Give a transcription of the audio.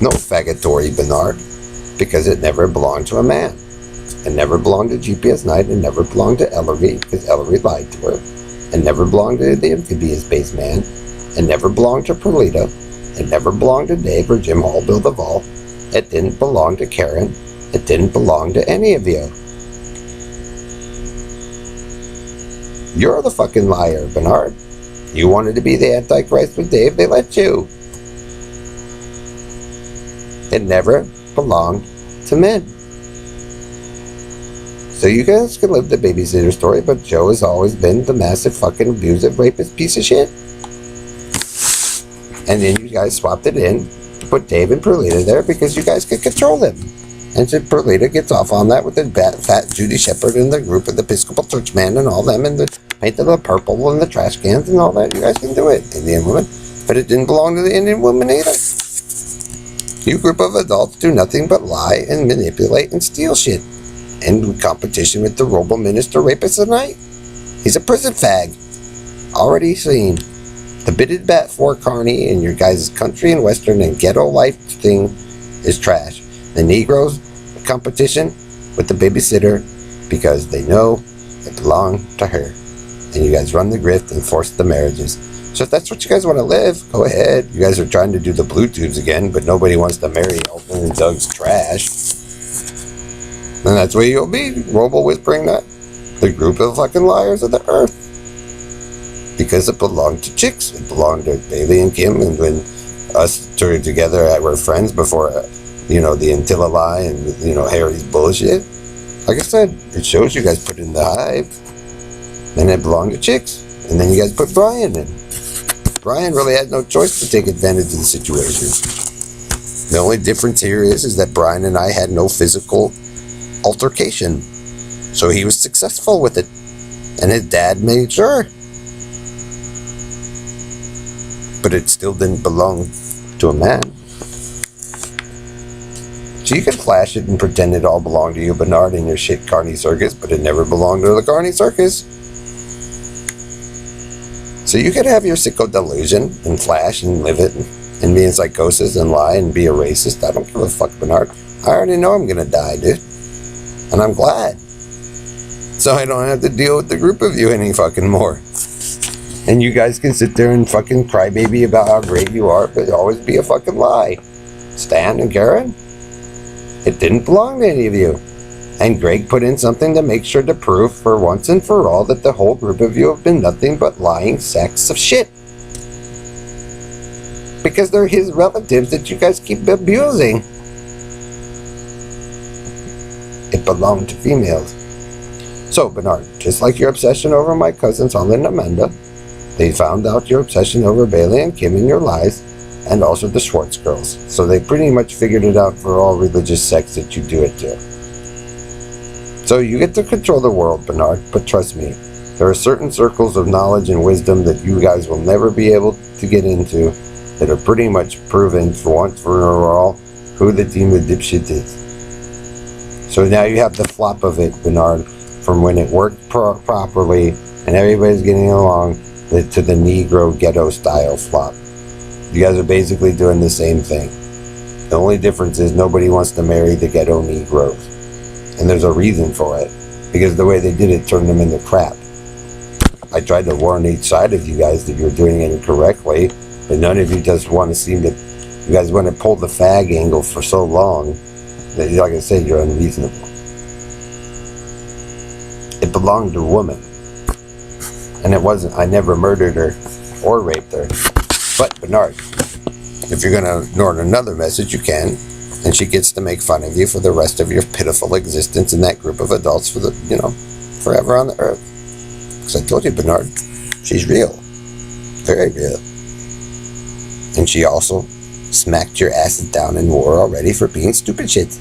No faggatory, Bernard, because it never belonged to a man. It never belonged to GPS Knight. It never belonged to Ellery, because Ellery lied to her. It never belonged to the amphibious base man. It never belonged to Perlita. It never belonged to Dave or Jim Hall, Bill Duvall. It didn't belong to Karen. It didn't belong to any of you. You're the fucking liar, Bernard. You wanted to be the Antichrist with Dave, they let you. It never belonged to men. So you guys can live the babysitter story, but Joe has always been the massive fucking abusive rapist piece of shit. And then you guys swapped it in to put Dave and Perlita there because you guys could control them. And so Perlita gets off on that with the fat Judy Shepard and the group of the Episcopal Churchmen and all them and the painted the purple and the trash cans and all that. You guys can do it, Indian woman. But it didn't belong to the Indian woman either. You group of adults do nothing but lie and manipulate and steal shit. In competition with the Robo Minister Rapist tonight. He's a prison fag. Already seen. The bitted bat for Carney in your guys' country and western and ghetto life thing is trash. The Negroes competition with the babysitter because they know it belonged to her. And you guys run the grift and force the marriages. So if that's what you guys want to live, go ahead. You guys are trying to do the blue tubes again, but nobody wants to marry Elton and Doug's trash. And that's where you'll be, Robo whispering that. The group of fucking liars of the earth. Because it belonged to chicks. It belonged to Bailey and Kim, and when us two were together, were friends before, the Antilla lie and, Harry's bullshit. Like I said, it shows you guys put in the hive. And it belonged to chicks. And then you guys put Brian in. Brian really had no choice to take advantage of the situation. The only difference here is that Brian and I had no physical altercation. So he was successful with it. And his dad made sure. But it still didn't belong to a man. So you can flash it and pretend it all belonged to you, Bernard, and your shit Carney Circus, but it never belonged to the Carney Circus. So you could have your sicko delusion and flash and live it and be in psychosis and lie and be a racist. I don't give a fuck, Bernard. I already know I'm gonna die, dude. And I'm glad. So I don't have to deal with the group of you any fucking more. And you guys can sit there and fucking crybaby about how great you are, but always be a fucking lie. Stan and Karen, it didn't belong to any of you. And Greg put in something to make sure to prove for once and for all that the whole group of you have been nothing but lying sacks of shit. Because they're his relatives that you guys keep abusing. It belonged to females. So, Bernard, just like your obsession over my cousins, Holland and Amanda, they found out your obsession over Bailey and Kim and your lies, and also the Schwartz girls. So they pretty much figured it out for all religious sects that you do it to. So you get to control the world, Bernard, but trust me, there are certain circles of knowledge and wisdom that you guys will never be able to get into that are pretty much proven for once for all who the team of dipshit is. So now you have the flop of it, Bernard, from when it worked properly and everybody's getting along to the Negro ghetto style flop. You guys are basically doing the same thing. The only difference is nobody wants to marry the ghetto Negroes. And there's a reason for it. Because the way they did it turned them into crap. I tried to warn each side of you guys that you're doing it incorrectly, but none of you just want to seem to, you guys want to pull the fag angle for so long that, like I said, you're unreasonable. It belonged to a woman. And it wasn't, I never murdered her or raped her. But Bernard, if you're going to ignore another message, you can. And she gets to make fun of you for the rest of your pitiful existence in that group of adults for the, forever on the earth. Because I told you, Bernard, she's real. Very real. And she also smacked your asses down in war already for being stupid shit.